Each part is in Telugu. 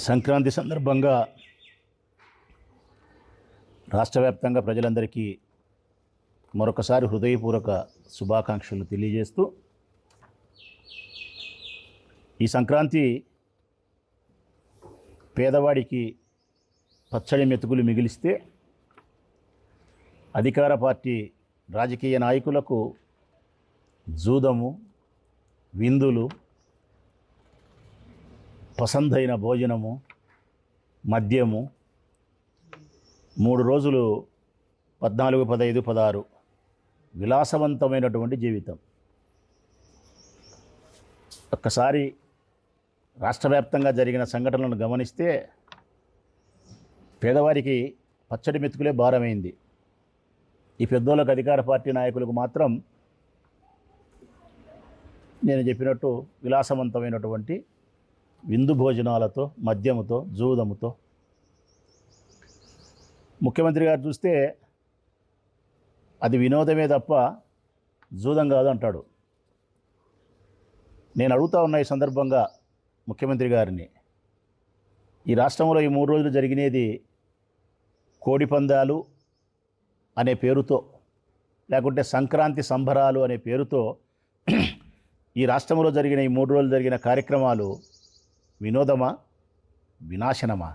సంక్రాంతి సందర్భంగా రాష్ట్ర వ్యాప్తంగా ప్రజలందరికీ మరొకసారి హృదయపూర్వక శుభాకాంక్షలు తెలియజేస్తూ, ఈ సంక్రాంతి పేదవాడికి పచ్చడి మెతుకులు మిగిలిస్తే అధికార పార్టీ రాజకీయ నాయకులకు జూదము, విందులు, పసందైన భోజనము, మద్యము, 3 రోజులు 14, 15, 16 విలాసవంతమైనటువంటి జీవితం. ఒక్కసారి రాష్ట్ర వ్యాప్తంగా జరిగిన సంఘటనలను గమనిస్తే పేదవారికి పచ్చడి మెతుకులే భారమైంది. ఈ పెద్దోళ్ళకు, అధికార పార్టీ నాయకులకు మాత్రం నేను చెప్పినట్టు విలాసవంతమైనటువంటి విందు భోజనాలతో, మద్యముతో, జూదముతో. ముఖ్యమంత్రి గారు చూస్తే అది వినోదమే తప్ప జూదం కాదు అంటాడు. నేను అడుగుతా ఉన్న ఈ సందర్భంగా ముఖ్యమంత్రి గారిని, ఈ రాష్ట్రంలో ఈ 3 రోజులు జరిగినది కోడి పందాలు అనే పేరుతో, లేకుంటే సంక్రాంతి సంబరాలు అనే పేరుతో ఈ రాష్ట్రంలో జరిగిన ఈ 3 రోజులు జరిగిన కార్యక్రమాలు వినోదమా, వినాశనమా?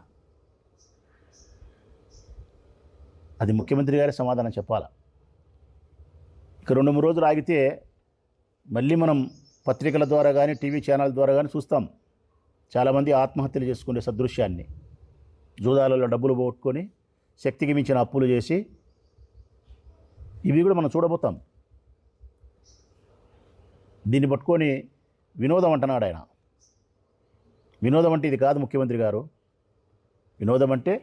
అది ముఖ్యమంత్రి గారే సమాధానం చెప్పాలా. ఇక 2-3 రోజులు ఆగితే మళ్ళీ మనం పత్రికల ద్వారా కానీ, టీవీ ఛానల్ ద్వారా కానీ చూస్తాం చాలామంది ఆత్మహత్యలు చేసుకునే సదృశ్యాన్ని. జూదాలలో డబ్బులు పోగొట్టుకొని శక్తికి మించిన అప్పులు చేసి, ఇవి కూడా మనం చూడబోతాం. దీన్ని పట్టుకొని వినోదం అంటున్నాడు ఆయన. వినోదం అంటే ఇది కాదు ముఖ్యమంత్రి గారు. వినోదం అంటే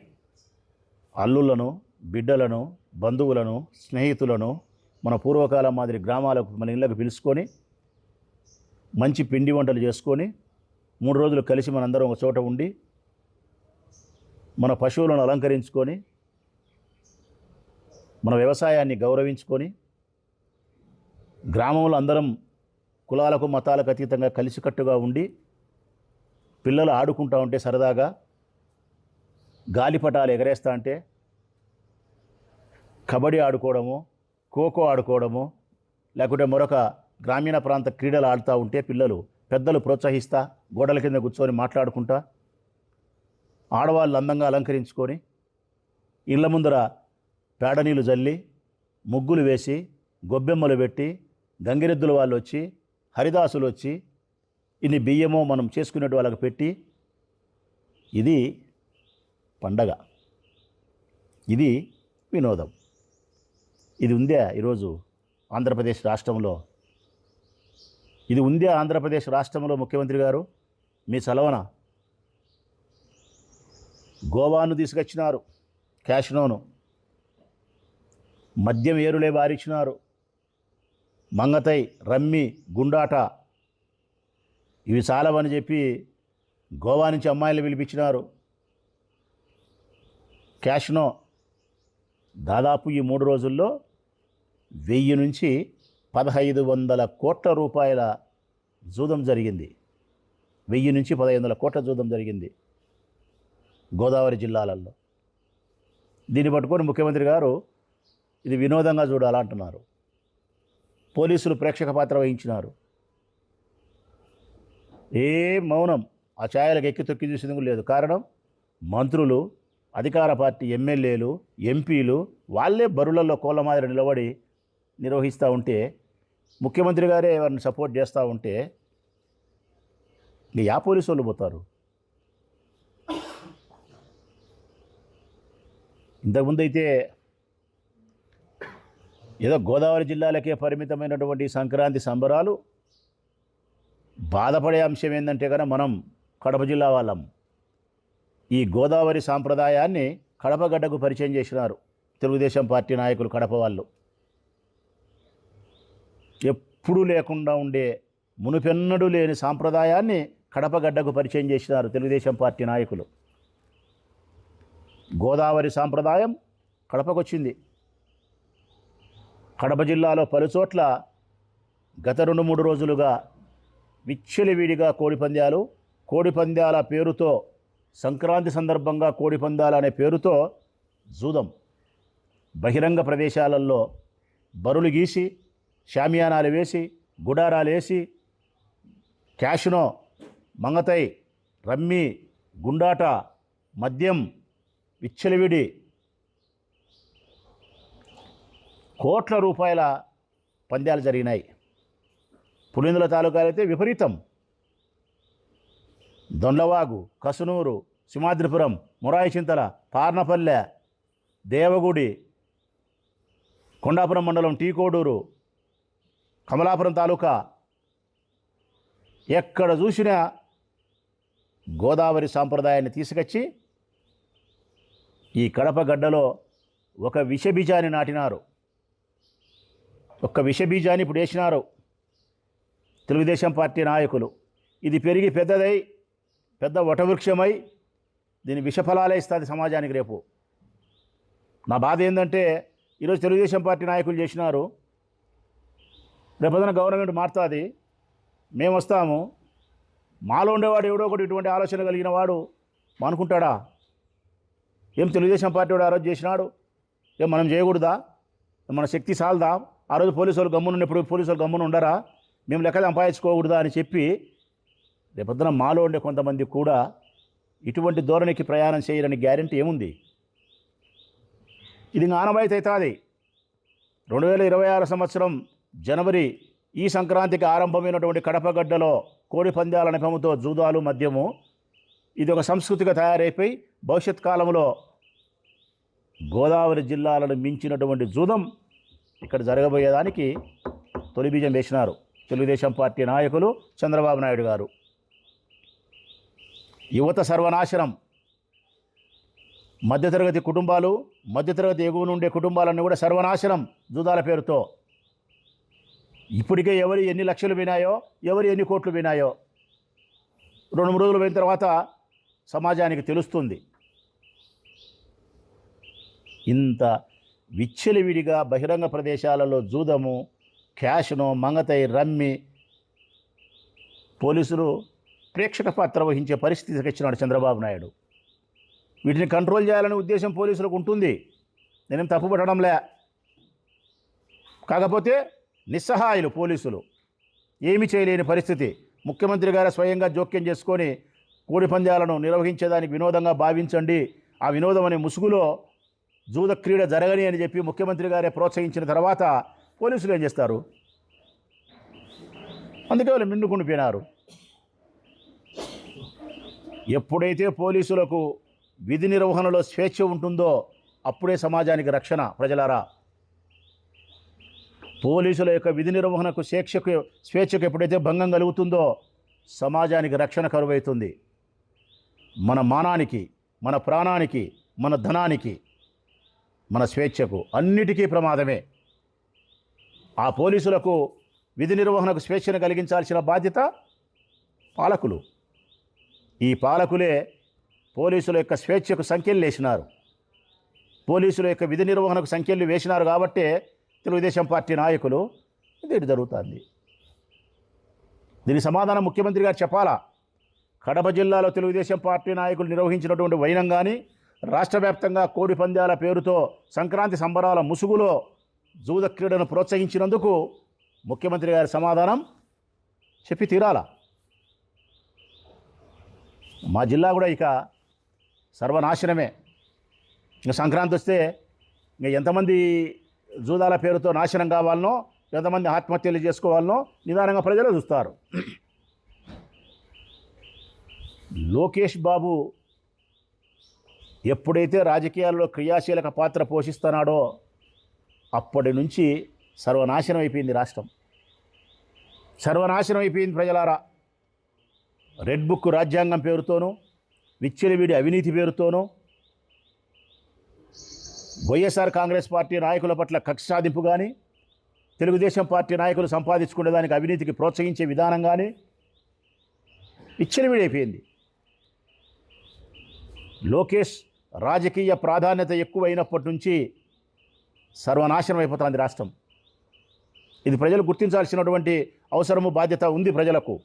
అల్లులను, బిడ్డలను, బంధువులను, స్నేహితులను మన పూర్వకాలం మాదిరి గ్రామాలకు, మన ఇళ్ళకు పిలుచుకొని మంచి పిండి వంటలు చేసుకొని 3 రోజులు కలిసి మనందరం ఒక చోట ఉండి మన పశువులను అలంకరించుకొని మన వ్యవసాయాన్ని గౌరవించుకొని గ్రామంలో అందరం కులాలకు, మతాలకు అతీతంగా కలిసికట్టుగా ఉండి పిల్లలు ఆడుకుంటూ ఉంటే సరదాగా, గాలిపటాలు ఎగరేస్తూ ఉంటే, కబడ్డీ ఆడుకోవడము, ఖోఖో ఆడుకోవడము, లేకుంటే మరొక గ్రామీణ ప్రాంత క్రీడలు ఆడుతూ ఉంటే పిల్లలు, పెద్దలు ప్రోత్సహిస్తా గోడల కింద కూర్చొని మాట్లాడుకుంటా, ఆడవాళ్ళు అందంగా అలంకరించుకొని ఇళ్ళ ముందర పేడ నీళ్ళు జల్లి, ముగ్గులు వేసి, గొబ్బెమ్మలు పెట్టి, గంగిరెద్దుల వాళ్ళు వచ్చి, హరిదాసులు వచ్చి, ఇన్ని బియ్యమో మనం చేసుకునేటి వాళ్ళకి పెట్టి, ఇది పండగ, ఇది వినోదం. ఇది ఉందే ఈరోజు ఆంధ్రప్రదేశ్ రాష్ట్రంలో? ఇది ఉందే ఆంధ్రప్రదేశ్ రాష్ట్రంలో ముఖ్యమంత్రి గారు? మీ చలవన గోవాను తీసుకొచ్చినారు, క్యాషినోను, మద్యం ఏరులే బారిచ్చినారు, మంగతై, రమ్మి, గుండాట ఇవి చాలవని చెప్పి గోవా నుంచి అమ్మాయిలు పిలిపించినారు. క్యాషినో దాదాపు ఈ 3 రోజుల్లో 1000 నుంచి 1500 కోట్ల రూపాయల జూదం జరిగింది. 1000 నుంచి 1500 కోట్ల జూదం జరిగింది గోదావరి జిల్లాలలో. దీన్ని పట్టుకొని ముఖ్యమంత్రి గారు ఇది వినోదంగా చూడాలంటున్నారు. పోలీసులు ప్రేక్షక పాత్ర వహించినారు. మౌనం. ఆ ఛాయలకు ఎక్కి తొక్కి చూసేందుకు లేదు. కారణం, మంత్రులు, అధికార పార్టీ ఎమ్మెల్యేలు, ఎంపీలు వాళ్ళే బరులలో కోళ్ళ మాదిరి నిలబడి నిర్వహిస్తూ ఉంటే, ముఖ్యమంత్రి గారే వారిని సపోర్ట్ చేస్తూ ఉంటే యా పోలీసు వాళ్ళు పోతారు? ఇంతకుముందు అయితే ఏదో గోదావరి జిల్లాలకే పరిమితమైనటువంటి సంక్రాంతి సంబరాలు. బాధపడే అంశం ఏంటంటే కనుక మనం కడప జిల్లా వాళ్ళం. ఈ గోదావరి సాంప్రదాయాన్ని కడప గడ్డకు పరిచయం చేసినారు తెలుగుదేశం పార్టీ నాయకులు, కడప వాళ్ళు. ఎప్పుడూ లేకుండా ఉండే, మునుపెన్నడూ లేని సాంప్రదాయాన్ని కడప గడ్డకు పరిచయం చేసినారు తెలుగుదేశం పార్టీ నాయకులు. గోదావరి సాంప్రదాయం కడపకు వచ్చింది. కడప జిల్లాలో పలుచోట్ల గత 2-3 రోజులుగా విచ్చలవిడిగా కోడిపందాలు, కోడిపందాల పేరుతో సంక్రాంతి సందర్భంగా కోడి పందాలు అనే పేరుతో జూదం బహిరంగ ప్రదేశాలలో బరులు గీసి షామియానాలు వేసి గుడారాలు వేసి క్యాషినో మంగతై రమ్మి గుండాట మద్యం విచ్చలవిడి కోట్ల రూపాయల పందాలు జరిగినాయి. పులిందుల తాలూకాలు అయితే విపరీతం. దొండవాగు, కసునూరు, సింహాద్రిపురం, మురాయిచింతల, పార్నపల్లె, దేవగుడి, కొండాపురం మండలం టీకోడూరు, కమలాపురం తాలూకా ఎక్కడ చూసినా గోదావరి సాంప్రదాయాన్ని తీసుకొచ్చి ఈ కడప గడ్డలో ఒక విషబీజాన్ని నాటినారు. ఒక్క విషబీజాన్ని ఇప్పుడు వేసినారు తెలుగుదేశం పార్టీ నాయకులు. ఇది పెరిగి పెద్దదై పెద్ద వటవృక్షమై దీని విషఫలాలే ఇస్తుంది సమాజానికి రేపు. నా బాధ ఏంటంటే ఈరోజు తెలుగుదేశం పార్టీ నాయకులు చేసినారు, రేపొద్దున గవర్నమెంట్ మారుతుంది, మేము వస్తాము, మాలో ఉండేవాడు ఎవడో ఒకటి ఇటువంటి ఆలోచన కలిగిన వాడు అనుకుంటాడా? ఏం తెలుగుదేశం పార్టీ వాడు ఆ రోజు చేసినాడు, ఏం మనం చేయకూడదా? మన శక్తి సాలదా? ఆ రోజు పోలీసు వాళ్ళు గమ్మున ఉన్నప్పుడు పోలీసు వాళ్ళు గమ్మున ఉండరా? మేము లెక్క సంపాదించుకోకూడదా అని చెప్పి రేపొద్దున మాలో ఉండే కొంతమంది కూడా ఇటువంటి ధోరణికి ప్రయాణం చేయరని గ్యారెంటీ ఏముంది? ఇది ఆనవాయితీ అవుతుంది. 2026 సంవత్సరం జనవరి ఈ సంక్రాంతికి ఆరంభమైనటువంటి కడపగడ్డలో కోడి పందాల నెపముతో జూదాలు మద్యము ఇది ఒక సంస్కృతిగా తయారైపోయి భవిష్యత్ కాలంలో గోదావరి జిల్లాలను మించినటువంటి జూదం ఇక్కడ జరగబోయేదానికి తొలి బీజం వేసినారు తెలుగుదేశం పార్టీ నాయకులు చంద్రబాబు నాయుడు గారు. యువత సర్వనాశనం, మధ్యతరగతి కుటుంబాలు, మధ్యతరగతి ఎగువ నుండే కుటుంబాలన్నీ కూడా సర్వనాశనం జూదాల పేరుతో. ఇప్పటికే ఎవరు ఎన్ని లక్షలు వినాయో, ఎవరు ఎన్ని కోట్లు వినాయో 2-3 రోజులు పోయిన తర్వాత సమాజానికి తెలుస్తుంది. ఇంత విచ్చలవిడిగా బహిరంగ ప్రదేశాలలో జూదము, క్యాష్ను, మంగతై, రమ్మి పోలీసులు ప్రేక్షక పాత్ర వహించే పరిస్థితికి వచ్చినాడు చంద్రబాబు నాయుడు. వీటిని కంట్రోల్ చేయాలనే ఉద్దేశం పోలీసులకు ఉంటుంది, నేనేం తప్పుపట్టడంలే. కాకపోతే నిస్సహాయులు పోలీసులు, ఏమీ చేయలేని పరిస్థితి. ముఖ్యమంత్రి గారు స్వయంగా జోక్యం చేసుకొని కోడి పందాలను నిర్వహించేదానికి వినోదంగా భావించండి, ఆ వినోదం అనే ముసుగులో జూద క్రీడ జరగని అని చెప్పి ముఖ్యమంత్రి గారే ప్రోత్సహించిన తర్వాత పోలీసులు ఏం చేస్తారు? అందుకే వాళ్ళు మిండుకుండిపోయినారు. ఎప్పుడైతే పోలీసులకు విధి నిర్వహణలో స్వేచ్ఛ ఉంటుందో అప్పుడే సమాజానికి రక్షణ. ప్రజలారా, పోలీసుల యొక్క విధి నిర్వహణకు స్వేచ్ఛకు ఎప్పుడైతే భంగం కలుగుతుందో సమాజానికి రక్షణ కరువవుతుంది. మన మానానికి, మన ప్రాణానికి, మన ధనానికి, మన స్వేచ్ఛకు అన్నిటికీ ప్రమాదమే. ఆ పోలీసులకు విధి నిర్వహణకు స్వేచ్ఛను కలిగించాల్సిన బాధ్యత పాలకులు. ఈ పాలకులే పోలీసుల యొక్క స్వేచ్ఛకు సంఖ్యలు వేసినారు, పోలీసుల యొక్క విధి నిర్వహణకు సంఖ్యలు వేసినారు. కాబట్టే తెలుగుదేశం పార్టీ నాయకులు ఇది జరుగుతుంది. దీని సమాధానం ముఖ్యమంత్రి గారు చెప్పాలా. కడప జిల్లాలో తెలుగుదేశం పార్టీ నాయకులు నిర్వహించినటువంటి వైనం కానీ, రాష్ట్ర వ్యాప్తంగా కోడి పందాల పేరుతో సంక్రాంతి సంబరాల ముసుగులో జూద క్రీడను ప్రోత్సహించినందుకు ముఖ్యమంత్రి గారి సమాధానం చెప్పి తీరాలా. మా జిల్లా కూడా ఇక సర్వనాశనమే. ఇంకా సంక్రాంతి వస్తే ఇంకా ఎంతమంది జూదాల పేరుతో నాశనం కావాలనో, ఎంతమంది ఆత్మహత్యలు చేసుకోవాలనో నిదానంగా ప్రజలు చూస్తారు. లోకేష్ బాబు ఎప్పుడైతే రాజకీయాల్లో క్రియాశీలక పాత్ర పోషిస్తున్నాడో అప్పటి నుంచి సర్వనాశనం అయిపోయింది రాష్ట్రం, సర్వనాశనం అయిపోయింది ప్రజలారా. రెడ్ బుక్ రాజ్యాంగం పేరుతోనూ, విచ్చలవిడి అవినీతి పేరుతోనూ, వైఎస్ఆర్ కాంగ్రెస్ పార్టీ నాయకుల పట్ల కక్ష సాధింపు కానీ, తెలుగుదేశం పార్టీ నాయకులు సంపాదించుకునేదానికి అవినీతికి ప్రోత్సహించే విధానం కానీ విచ్చలవిడి అయిపోయింది. లోకేష్ రాజకీయ ప్రాధాన్యత ఎక్కువైనప్పటి నుంచి సర్వనాశనం అయిపోతుంది రాష్ట్రం. ఇది ప్రజలు గుర్తించాల్సినటువంటి అవసరము, బాధ్యత ఉంది ప్రజలకు.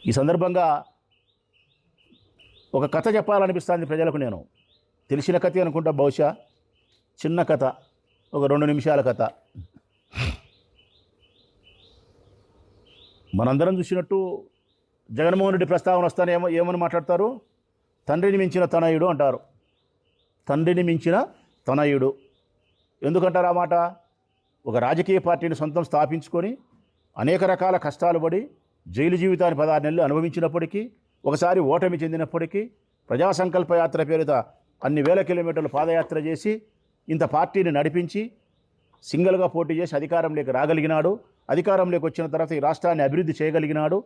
ఈ సందర్భంగా ఒక కథ చెప్పాలనిపిస్తుంది ప్రజలకు. నేను తెలిసిన కథ అనుకుంటా, బహుశా చిన్న కథ, ఒక 2 నిమిషాల కథ. మనందరం చూసినట్టు జగన్మోహన్ రెడ్డి ప్రస్తావన వస్తానే ఏమని మాట్లాడతారు? తండ్రిని మించిన తనయుడు అంటారు. తండ్రిని మించిన తనయుడు ఎందుకంటారు ఆ మాట? ఒక రాజకీయ పార్టీని సొంతం స్థాపించుకొని అనేక రకాల కష్టాలు పడి జైలు జీవితాన్ని 16 నెలలు అనుభవించినప్పటికీ, ఒకసారి ఓటమి చెందినప్పటికీ, ప్రజా సంకల్ప యాత్ర పేరిట అన్ని వేల కిలోమీటర్లు పాదయాత్ర చేసి ఇంత పార్టీని నడిపించి సింగిల్గా పోటీ చేసి అధికారంలోకి రాగలిగినాడు. అధికారంలోకి వచ్చిన తర్వాత ఈ రాష్ట్రాన్ని అభివృద్ధి చేయగలిగినాడు.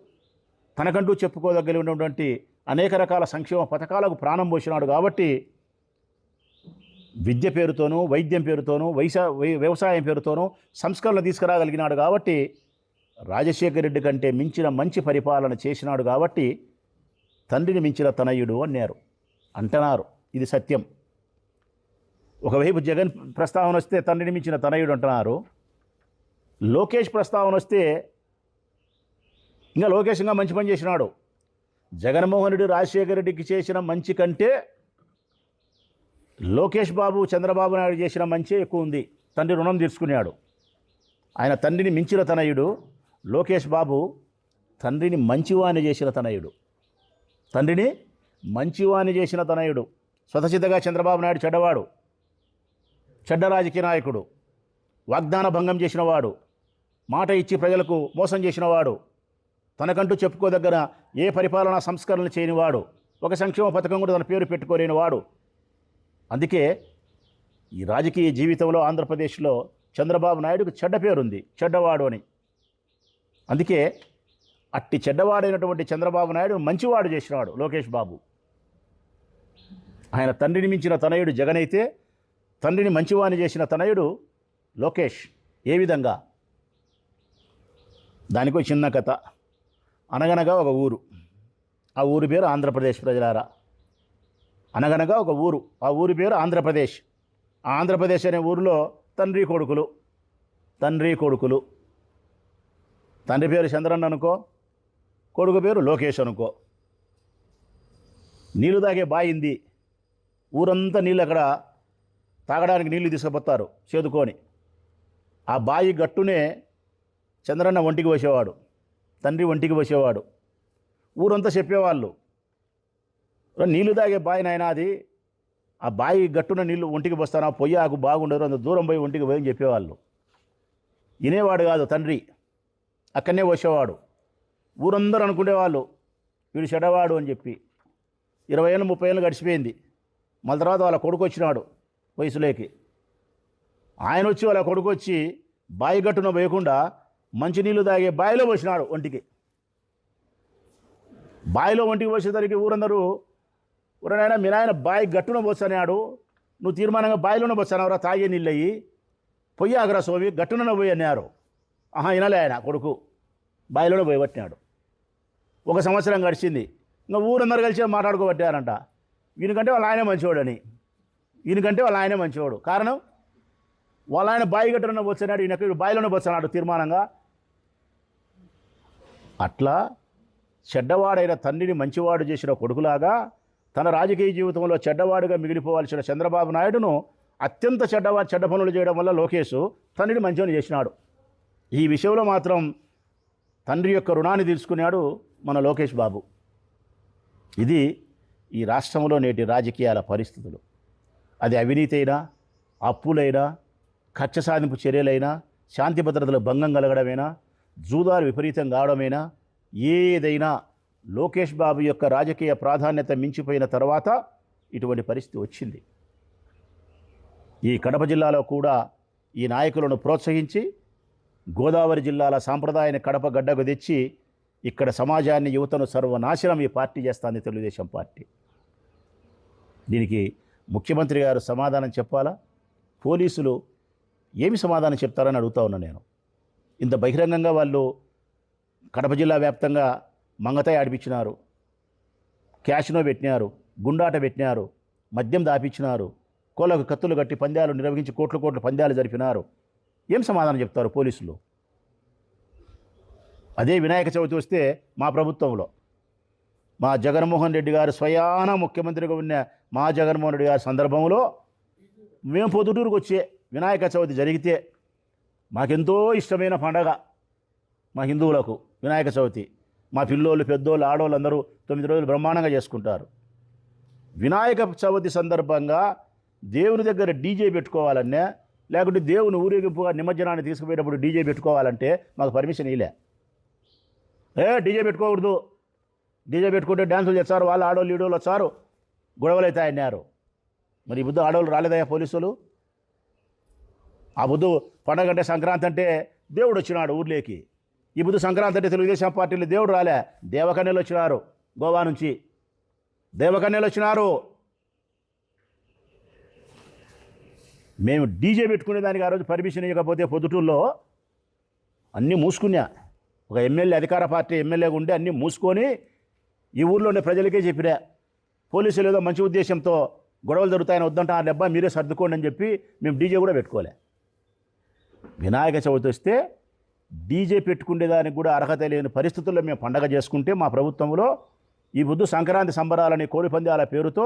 తనకంటూ చెప్పుకోదగినటువంటి అనేక రకాల సంక్షేమ పథకాలకు ప్రాణం పోసినాడు. కాబట్టి విద్య పేరుతోనూ, వైద్యం పేరుతోనూ, వ్యవసాయం పేరుతోనూ సంస్కరణ తీసుకురాగలిగినాడు. కాబట్టి రాజశేఖర రెడ్డి కంటే మించిన మంచి పరిపాలన చేసినాడు. కాబట్టి తండ్రిని మించిన తనయుడు అంటున్నారు. ఇది సత్యం. ఒకవైపు జగన్ ప్రస్తావన వస్తే తండ్రిని మించిన తనయుడు అంటున్నారు. లోకేష్ ప్రస్తావన వస్తే ఇంకా లోకేష్ ఇంకా మంచి పని చేసినాడు. జగన్మోహన్ రెడ్డి రాజశేఖర రెడ్డికి చేసిన మంచి కంటే లోకేష్ బాబు చంద్రబాబు నాయుడు చేసిన మంచి ఎక్కువ ఉంది. తండ్రి రుణం తీర్చుకున్నాడు. ఆయన తండ్రిని మించిన తనయుడు. లోకేష్ బాబు తండ్రిని మంచివాణి చేసిన తనయుడు. తండ్రిని మంచివాణి చేసిన తనయుడు. స్వతసిద్ధంగా చంద్రబాబు నాయుడు చెడ్డవాడు, చెడ్డ రాజకీయ నాయకుడు, వాగ్దాన భంగం చేసినవాడు, మాట ఇచ్చి ప్రజలకు మోసం చేసినవాడు, తనకంటూ చెప్పుకోదగ్గర ఏ పరిపాలనా సంస్కరణలు చేయనివాడు, ఒక సంక్షేమ పథకం కూడా తన పేరు పెట్టుకోలేనివాడు. అందుకే ఈ రాజకీయ జీవితంలో ఆంధ్రప్రదేశ్లో చంద్రబాబు నాయుడుకు చెడ్డ పేరుంది, చెడ్డవాడు అని. అందుకే అట్టి చెడ్డవాడైనటువంటి చంద్రబాబు నాయుడు మంచివాడు చేసినాడు లోకేష్ బాబు. ఆయన తండ్రిని మించిన తనయుడు జగన్ అయితే, తండ్రిని మంచివాణి చేసిన తనయుడు లోకేష్. ఏ విధంగా? దానికో చిన్న కథ. అనగనగా ఒక ఊరు, ఆ ఊరి పేరు ఆంధ్రప్రదేశ్. ప్రజలారా, అనగనగా ఒక ఊరు, ఆ ఊరి పేరు ఆంధ్రప్రదేశ్. ఆ ఆంధ్రప్రదేశ్ అనే ఊరిలో తండ్రి కొడుకులు. తండ్రి పేరు చంద్రన్న అనుకో, కొడుకు పేరు లోకేష్ అనుకో. నీళ్లు తాగే బాయింది. ఊరంతా నీళ్ళు అక్కడ తాగడానికి నీళ్లు తీసుకుపోతారు చేదుకొని. ఆ బాయి గట్టునే చంద్రన్న ఒంటికి పోసేవాడు, తండ్రి ఒంటికి పోసేవాడు. ఊరంతా చెప్పేవాళ్ళు, నీళ్లు తాగే బాయి నాయన అది, ఆ బాయి గట్టున నీళ్లు ఒంటికి పోస్తానా, పొయ్యాకు బాగుండదు, అంత దూరం పోయి ఒంటికి పోయి అని చెప్పేవాళ్ళు. వినేవాడు కాదు తండ్రి, అక్కడనే పోసేవాడు. ఊరందరూ అనుకునేవాళ్ళు వీడు చెడ్డవాడు అని చెప్పి. 20 ఏళ్ళు 30 ఏళ్ళు గడిచిపోయింది. మళ్ళీ తర్వాత వాళ్ళ కొడుకు వచ్చినాడు వయసులోకి. ఆయన వచ్చి వాళ్ళ కొడుకు వచ్చి బాయి గట్టున పోయకుండా మంచినీళ్ళు తాగే బావిలో పోసినాడు ఒంటికి. బావిలో ఒంటికి పోసేసరికి ఊరందరూ, ఊరనైనా మీ నాయన బావి గట్టున పోసానాడు, నువ్వు తీర్మానంగా బావిలోనే పోసానవరా తాగే నీళ్ళు అయ్యి, పొయ్యి ఆగరా సోవి గట్టున పోయి అన్నారు. వినలే ఆయన కొడుకు, బావిలోనే పోయి పట్టినాడు. 1 సంవత్సరం గడిచింది. ఇంకా ఊరందరూ కలిసి మాట్లాడుకోబట్టారంట, వీనికంటే వాళ్ళ ఆయనే మంచివాడు. కారణం వాళ్ళ ఆయన బావి గట్టున పోస్తున్నాడు, ఈయన బావిలోనే పోస్తున్నాడు తీర్మానంగా. అట్లా చెడ్డవాడైన తండ్రిని మంచివాడు చేసిన కొడుకులాగా తన రాజకీయ జీవితంలో చెడ్డవాడుగా మిగిలిపోవాల్సిన చంద్రబాబు నాయుడును అత్యంత చెడ్డ పనులు చేయడం వల్ల లోకేష్ తండ్రిని మంచివాడిని చేసినాడు. ఈ విషయంలో మాత్రం తండ్రి యొక్క రుణాన్ని తీర్చుకున్నాడు మన లోకేష్ బాబు. ఇది ఈ రాష్ట్రంలో నేటి రాజకీయాల పరిస్థితులు. అది అవినీతి అయినా, అప్పులైనా, కక్ష సాధింపు చర్యలైనా, శాంతి భద్రతలు భంగం కలగడమైనా, జూదాలు విపరీతం కావడమైనా, ఏదైనా లోకేష్ బాబు యొక్క రాజకీయ ప్రాధాన్యత మించిపోయిన తర్వాత ఇటువంటి పరిస్థితి వచ్చింది. ఈ కడప జిల్లాలో కూడా ఈ నాయకులను ప్రోత్సహించి గోదావరి జిల్లాల సాంప్రదాయాన్ని కడప గడ్డకు తెచ్చి ఇక్కడ సమాజాన్ని, యువతను సర్వనాశనం ఈ పార్టీ చేస్తుంది తెలుగుదేశం పార్టీ. దీనికి ముఖ్యమంత్రి గారు సమాధానం చెప్పాలా? పోలీసులు ఏమి సమాధానం చెప్తారని అడుగుతా ఉన్నా నేను. ఇంత బహిరంగంగా వాళ్ళు కడప జిల్లా వ్యాప్తంగా మంగతాయి ఆడిపించినారు, క్యాషినో పెట్టినారు, గుండాట పెట్టినారు, మద్యం దాపించినారు, కోళ్ళకు కత్తులు కట్టి పందాలు నిర్వహించి కోట్ల పందాలు జరిపినారు. ఏం సమాధానం చెప్తారు పోలీసులు? అదే వినాయక చవితి వస్తే మా ప్రభుత్వంలో మా జగన్మోహన్ రెడ్డి గారు స్వయాన ముఖ్యమంత్రిగా ఉన్న మా జగన్మోహన్ రెడ్డి గారి సందర్భంలో మేము పొద్దుటూరుకు వచ్చే వినాయక చవితి జరిగితే మాకెంతో ఇష్టమైన పండగ మా హిందువులకు వినాయక చవితి. మా పిల్లోళ్ళు పెద్దోళ్ళు ఆడవాళ్ళు అందరూ 9 రోజులు బ్రహ్మాండంగా చేసుకుంటారు. వినాయక చవితి సందర్భంగా దేవుని దగ్గర డీజే పెట్టుకోవాలన్నా, లేకుంటే దేవుని ఊరేగింపుగా నిమజ్జనాన్ని తీసుకుపోయేటప్పుడు డీజే పెట్టుకోవాలంటే మాకు పర్మిషన్ ఇలే. డీజే పెట్టుకోకూడదు, డీజే పెట్టుకుంటే డ్యాన్సులు చేస్తారు, వాళ్ళు ఆడవాళ్ళు ఈడోళ్ళు వచ్చారు, గొడవలు అవుతాయన్నారు. మరి ఈ బుద్ధు ఆడవాళ్ళు రాలేదయ్యా పోలీసులు? ఆ బుద్ధు పండగ అంటే సంక్రాంతి అంటే దేవుడు వచ్చినాడు ఊర్లోకి. ఈ బుద్ధు సంక్రాంతి అంటే తెలుగుదేశం పార్టీలో దేవుడు రాలే, దేవకన్యలు వచ్చినారు, గోవా నుంచి దేవకన్యలు వచ్చినారు. మేము డీజే పెట్టుకునే దానికి ఆ రోజు పర్మిషన్ ఇవ్వకపోతే పొద్దుటూరులో అన్నీ మూసుకున్నా. ఒక ఎమ్మెల్యే, అధికార పార్టీ ఎమ్మెల్యేగా ఉండి అన్నీ మూసుకొని ఈ ఊర్లో ఉండే ప్రజలకే చెప్పిరా. పోలీసులు ఏదో మంచి ఉద్దేశంతో గొడవలు జరుగుతాయని వద్దంట, ఆ డబ్బా మీరే సర్దుకోండి అని చెప్పి మేము డీజే కూడా పెట్టుకోలే. వినాయక చవితి వస్తే డీజే పెట్టుకునేదానికి కూడా అర్హత లేని పరిస్థితుల్లో మేము పండగ చేసుకుంటే మా ప్రభుత్వంలో ఈ బుద్ధు సంక్రాంతి సంబరాలని, కోడి పందాల పేరుతో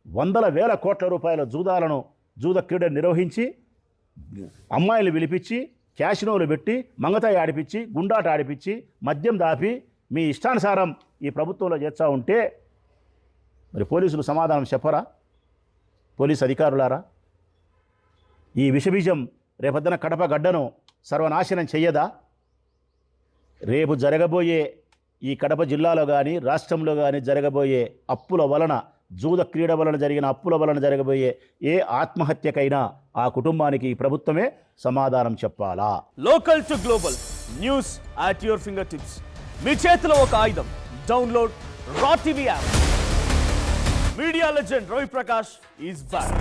వందల వేల కోట్ల రూపాయల జూద క్రీడ నిర్వహించి అమ్మాయిలు పిలిపించి క్యాసినోలు పెట్టి మంగతాయి ఆడిపించి గుండాట ఆడిపించి మద్యం దాపి మీ ఇష్టానుసారం ఈ ప్రభుత్వంలో చేస్తూ ఉంటే మరి పోలీసులు సమాధానం చెప్పరా? పోలీసు అధికారులారా, ఈ విషబీజం రేపొద్దున కడప గడ్డను సర్వనాశనం చెయ్యదా? రేపు జరగబోయే ఈ కడప జిల్లాలో కానీ రాష్ట్రంలో కానీ జరగబోయే అప్పుల వలన, జూద క్రీడ వలన జరిగిన అప్పుల వలన జరగబోయే ఏ ఆత్మహత్యకైనా ఆ కుటుంబానికి ఈ ప్రభుత్వమే సమాధానం చెప్పాలా? Local to global news at your fingertips. మీ చేతిలో ఒక ఆయుధం. Download raw TV app. Media legend Ravi Prakash is back.